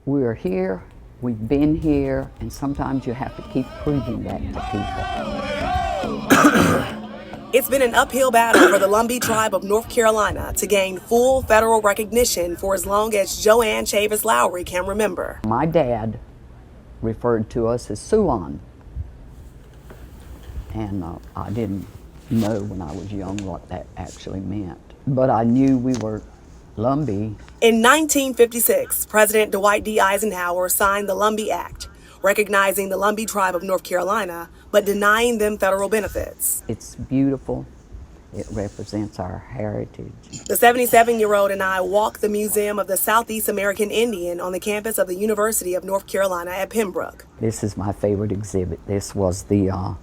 We're here, we've been here, and sometimes you have to keep proving that to people. It's been an uphill battle for the Lumbee tribe of North Carolina to gain full federal recognition for as long as Joanne Chavis Lowry can remember. My dad referred to us as Suan, and I didn't know when I was young what that actually meant, but I knew we were Lumbee. In 1956, President Dwight D. Eisenhower signed the Lumbee Act, recognizing the Lumbee tribe of North Carolina, but denying them federal benefits. It's beautiful. It represents our heritage. The 77-year-old and I walked the Museum of the Southeast American Indian on the campus of the University of North Carolina at Pembroke. This is my favorite exhibit. This was the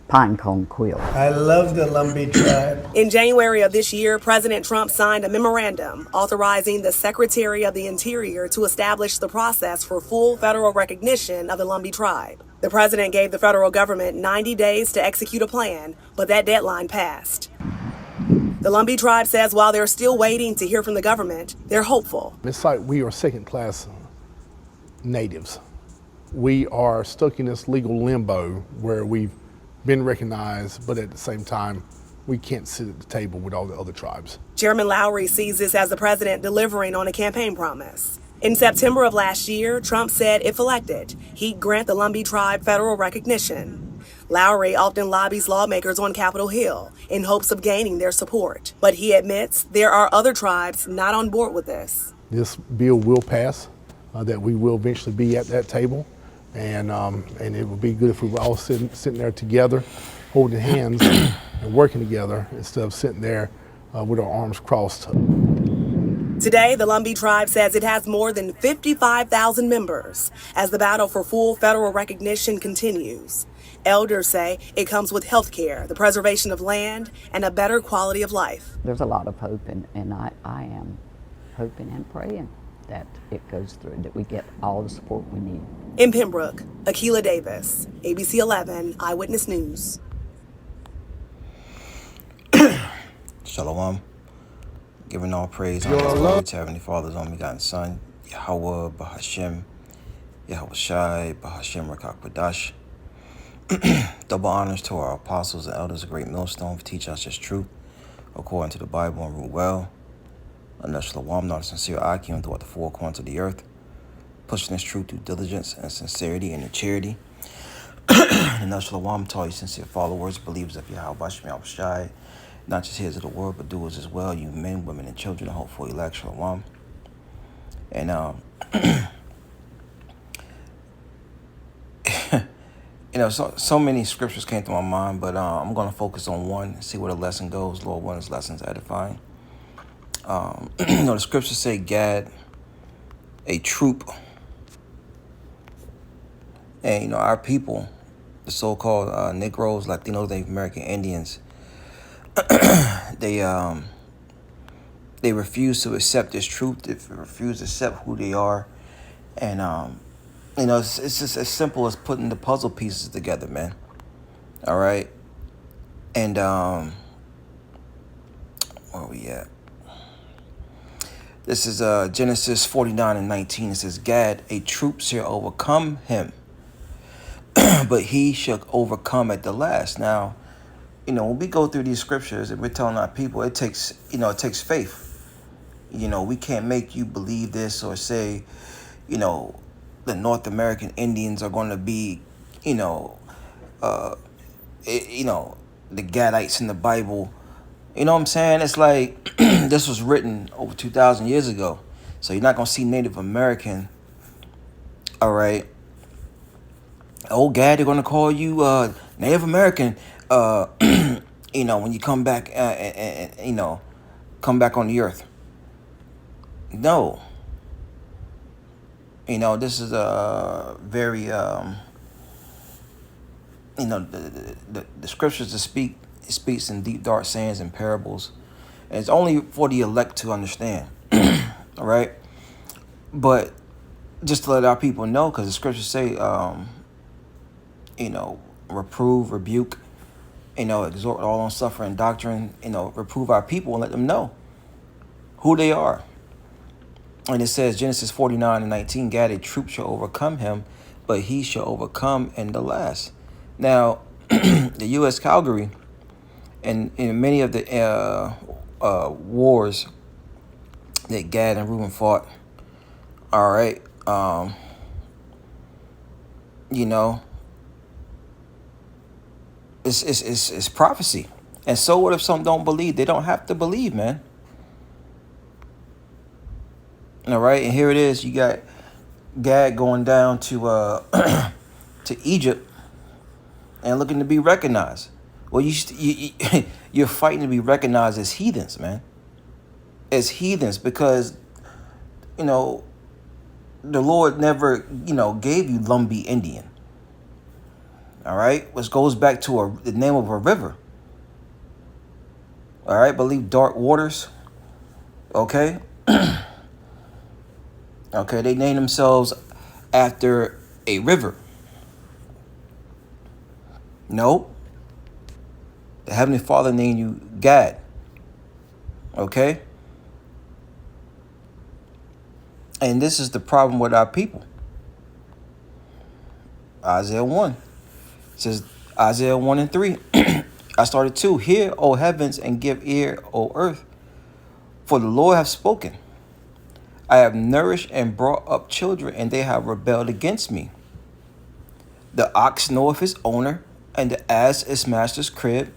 pine cone quilt. I love the Lumbee tribe. In January of this year, President Trump signed a memorandum authorizing the Secretary of the Interior to establish the process for full federal recognition of the Lumbee tribe. The president gave the federal government 90 days to execute a plan, but that deadline passed. The Lumbee tribe says while they're still waiting to hear from the government, they're hopeful. It's like we are second-class natives. We are stuck in this legal limbo where we've been recognized, but at the same time, we can't sit at the table with all the other tribes. Chairman Lowry sees this as the president delivering on a campaign promise. In September of last year, Trump said if elected, he'd grant the Lumbee tribe federal recognition. Lowry often lobbies lawmakers on Capitol Hill in hopes of gaining their support. But he admits there are other tribes not on board with this. This bill will pass, that we will eventually be at that table. And it would be good if we were all sitting there together, holding hands and working together instead of sitting there with our arms crossed. Today, the Lumbee tribe says it has more than 55,000 members as the battle for full federal recognition continues. Elders say it comes with health care, the preservation of land, and a better quality of life. There's a lot of hope, and I am hoping and praying that it goes through, that we get all the support we need. In Pembroke, Akilah Davis, ABC 11 Eyewitness News. Shalom. Giving all praise and glory to Heavenly Father's only begotten Son, Yahweh, Bahashem, Yahweh Shai, Bahashem Rakak Badash. Double honors to our apostles and elders, a great millstone, for teaching us His truth according to the Bible and rule well. Under Shalom, not a sincere Akim throughout the four corners of the earth, pushing His truth through diligence and sincerity and in charity. And Shalom to all you sincere followers, believers of Yahweh Bashem Yahweh Shai, not just hearers of the word, but doers as well, you men, women, and children, and hopeful elect. Shalom. And so many scriptures came to my mind, but I'm going to focus on one and see where the lesson goes. Lord, one is lessons edifying. The scriptures say Gad, a troop, and our people, the so-called Negroes, Latinos, Native American Indians, they refuse to accept this truth. They refuse to accept who they are, and it's just as simple as putting the puzzle pieces together, man. All right, and where are we at? This is Genesis 49:19. It says, Gad, a troop shall overcome him, but he shall overcome at the last. Now, when we go through these scriptures and we're telling our people, it takes faith. We can't make you believe this or say, the North American Indians are going to be, the Gadites in the Bible. You know what I'm saying? It's like this was written over 2,000 years ago. So you're not going to see Native American, all right? Oh, Gad, they're going to call you Native American, when you come back, come back on the earth. No. This is a very, the scriptures to speak. It speaks in deep, dark sayings and parables. And it's only for the elect to understand. All right? But just to let our people know, because the scriptures say, reprove, rebuke, exhort all on suffering doctrine, reprove our people and let them know who they are. And it says, Genesis 49:19, Gad, troops shall overcome him, but he shall overcome in the last. Now, the U.S. Calgary and in many of the wars that Gad and Reuben fought, all right, you know, it's prophecy. And so what if some don't believe? They don't have to believe, man. All right, and here it is. You got Gad going down to to Egypt and looking to be recognized. Well, you're fighting to be recognized as heathens, man. As heathens, because you know the Lord never gave you Lumbee Indian. All right, which goes back to the name of a river. All right, believe dark waters. Okay. Okay, they name themselves after a river. No. The Heavenly Father named you Gad. Okay? And this is the problem with our people. Isaiah 1. It says, Isaiah 1 and 3. I started 2. Hear, O heavens, and give ear, O earth. For the Lord hath spoken. I have nourished and brought up children, and they have rebelled against me. The ox knoweth his owner, and the ass his master's crib.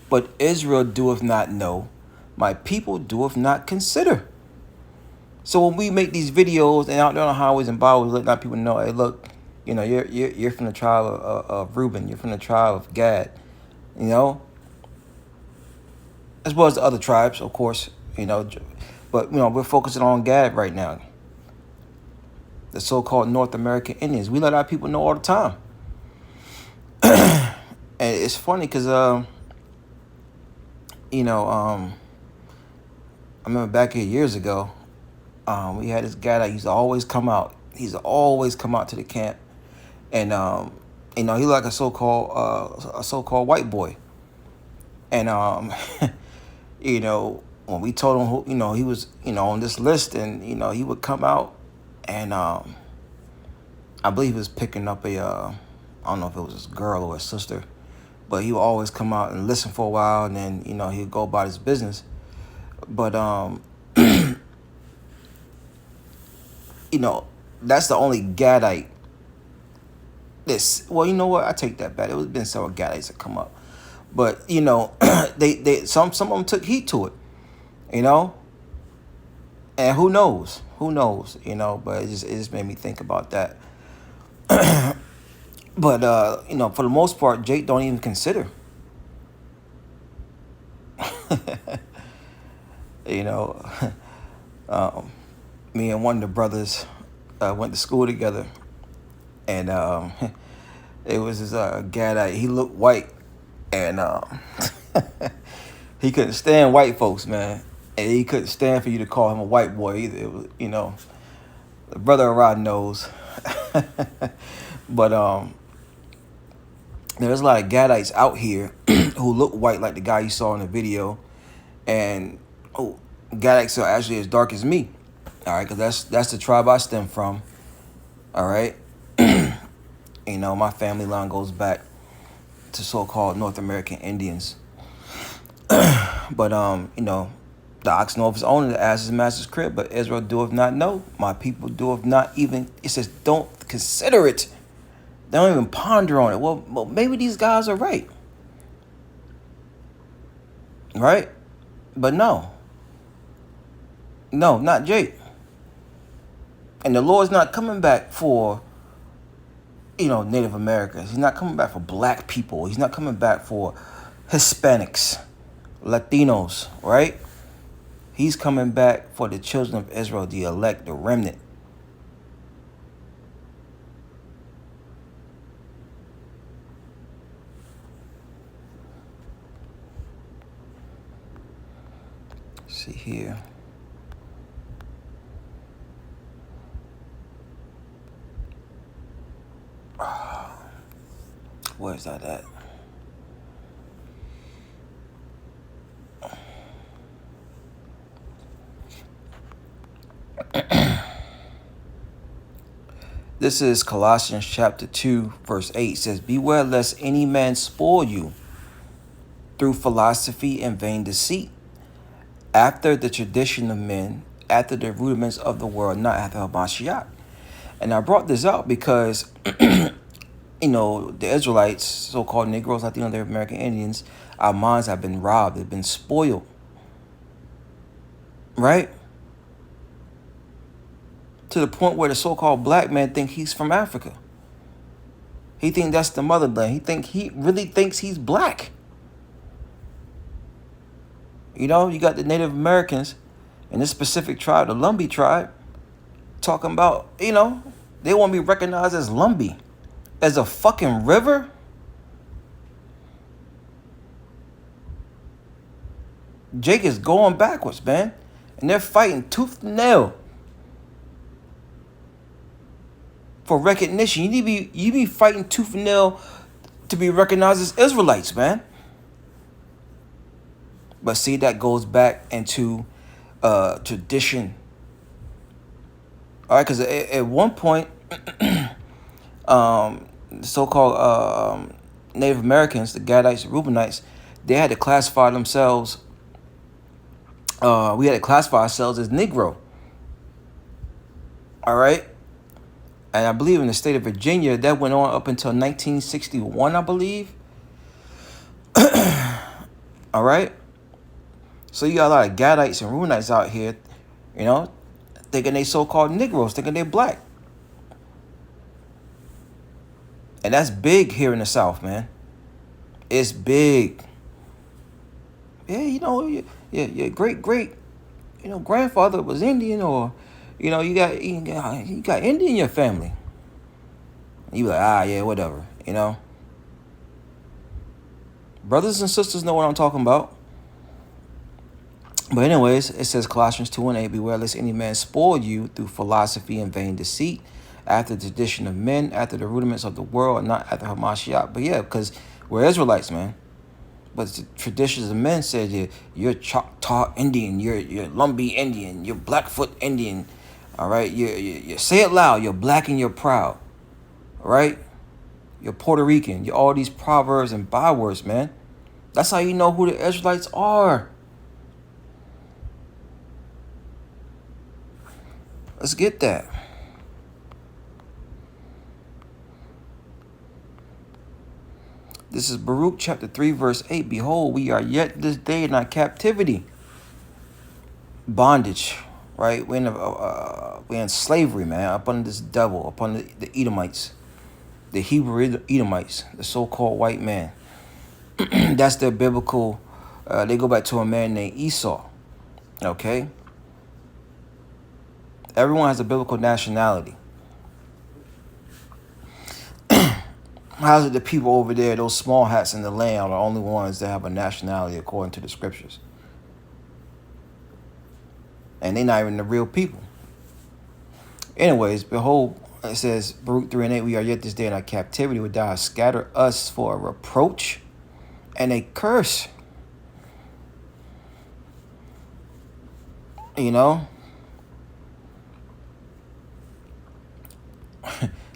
But Israel doeth not know. My people doeth not consider. So when we make these videos and out there on the highways and byways, let people know, hey, look, you're from the tribe of Reuben, you're from the tribe of Gad, as well as the other tribes, of course, but we're focusing on Gad right now. The so-called North American Indians. We let our people know all the time. And it's funny because I remember back here years ago, we had this guy that used to always come out. He used to always come out to the camp, and he looked like a so-called white boy. And when we told him who, he was on this list, and he would come out, and I believe he was picking up a I don't know if it was his girl or his sister, but he would always come out and listen for a while, and then he'd go about his business. But that's the only Gadite. Well, you know what? I take that back. It was been several Gadites that come up, but they some of them took heat to it, and who knows? But it just made me think about that. But for the most part, Jake don't even consider. Me and one of the brothers went to school together, and it was this Gadite. He looked white, and he couldn't stand white folks, man, and he couldn't stand for you to call him a white boy either. It was, the brother around knows. But there's a lot of Gadites out here who look white, like the guy you saw in the video, and Gadites are actually as dark as me. All right, because that's the tribe I stem from. All right, my family line goes back to so-called North American Indians. But the ox knoweth his owner, the ass his master's crib. But Israel doeth not know. My people doeth not even. It says, don't consider it. They don't even ponder on it. Well, maybe these guys are right. Right? But no, not Jake. And the Lord's not coming back for, Native Americans. He's not coming back for black people. He's not coming back for Hispanics, Latinos, right? He's coming back for the children of Israel, the elect, the remnant. See here. Where's that at? This is Colossians chapter 2, verse 8. It says, beware lest any man spoil you through philosophy and vain deceit, after the tradition of men, after the rudiments of the world, not after Hamashiach. And I brought this up because, you know, the Israelites, so-called Negroes, Latino, they're American Indians, our minds have been robbed, they've been spoiled. Right? To the point where the so-called black man think he's from Africa. He think that's the motherland. He really thinks he's black. You know, you got the Native Americans in this specific tribe, the Lumbee tribe, talking about, you know, they want to be recognized as Lumbee, as a fucking river. Jake is going backwards, man. And they're fighting tooth and nail for recognition. You be fighting tooth and nail to be recognized as Israelites, man. But see, that goes back into tradition. All right, because at one point, so-called Native Americans, the Gadites, the Reubenites, they had to classify themselves. We had to classify ourselves as Negro. All right. And I believe in the state of Virginia, that went on up until 1961, I believe. All right. So you got a lot of Gadites and Reubenites out here, you know, thinking they so-called Negroes, thinking they're black. And that's big here in the South, man. It's big. Yeah, you know, your great, you know, grandfather was Indian, or, you know, you got Indian in your family. You be like, yeah, whatever, you know. Brothers and sisters know what I'm talking about. But anyways, it says Colossians 2:8, beware lest any man spoil you through philosophy and vain deceit, after the tradition of men, after the rudiments of the world, and not after Hamashiach. But yeah, because we're Israelites, man. But the traditions of men said you're Choctaw Indian, you're Lumbee Indian, you're Blackfoot Indian. All right, you say it loud. You're black and you're proud. All right, you're Puerto Rican. You're all these proverbs and bywords, man. That's how you know who the Israelites are. Let's get that. This is Baruch chapter 3, verse 8. Behold, we are yet this day in our captivity. Bondage, right? We're in slavery, man, up under this devil, up under the Edomites, the Hebrew Edomites, the so-called white man. That's their biblical, they go back to a man named Esau, okay? Everyone has a biblical nationality. How's it the people over there, those small hats in the land, are the only ones that have a nationality according to the scriptures? And they're not even the real people. Anyways, behold, it says, Baruch 3:8, we are yet this day in our captivity, would thou scatter us for a reproach and a curse. You know?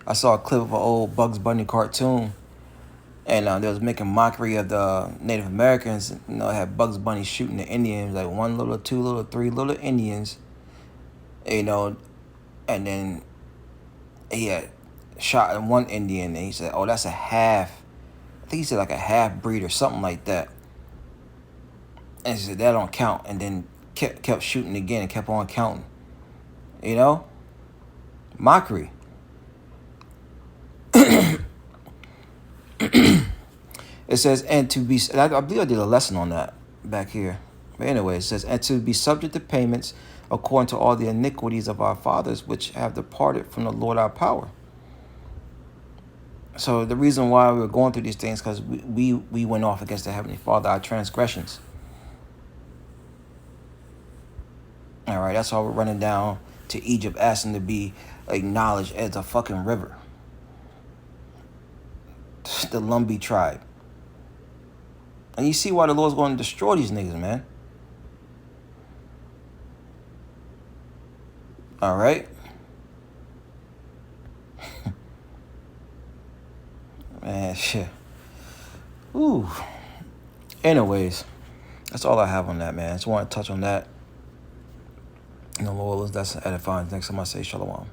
I saw a clip of an old Bugs Bunny cartoon, and they was making mockery of the Native Americans. You know, had Bugs Bunny shooting the Indians, like 1 little, 2 little, 3 little Indians, you know, and then he had shot one Indian, and he said, oh, that's a half, I think he said like a half breed or something like that. And he said, that don't count, and then kept shooting again and kept on counting, you know, mockery. It says, and to be, I believe I did a lesson on that back here. But anyway, it says, and to be subject to payments according to all the iniquities of our fathers, which have departed from the Lord our power. So the reason why we were going through these things, because we went off against the Heavenly Father, our transgressions. All right, that's why we're running down to Egypt, asking to be acknowledged as a fucking river. The Lumbee tribe. And you see why the Lord's going to destroy these niggas, man. All right. man. Shit. Ooh. Anyways, that's all I have on that, man. I just want to touch on that. Lord, that's edifying. Next time I say shalom.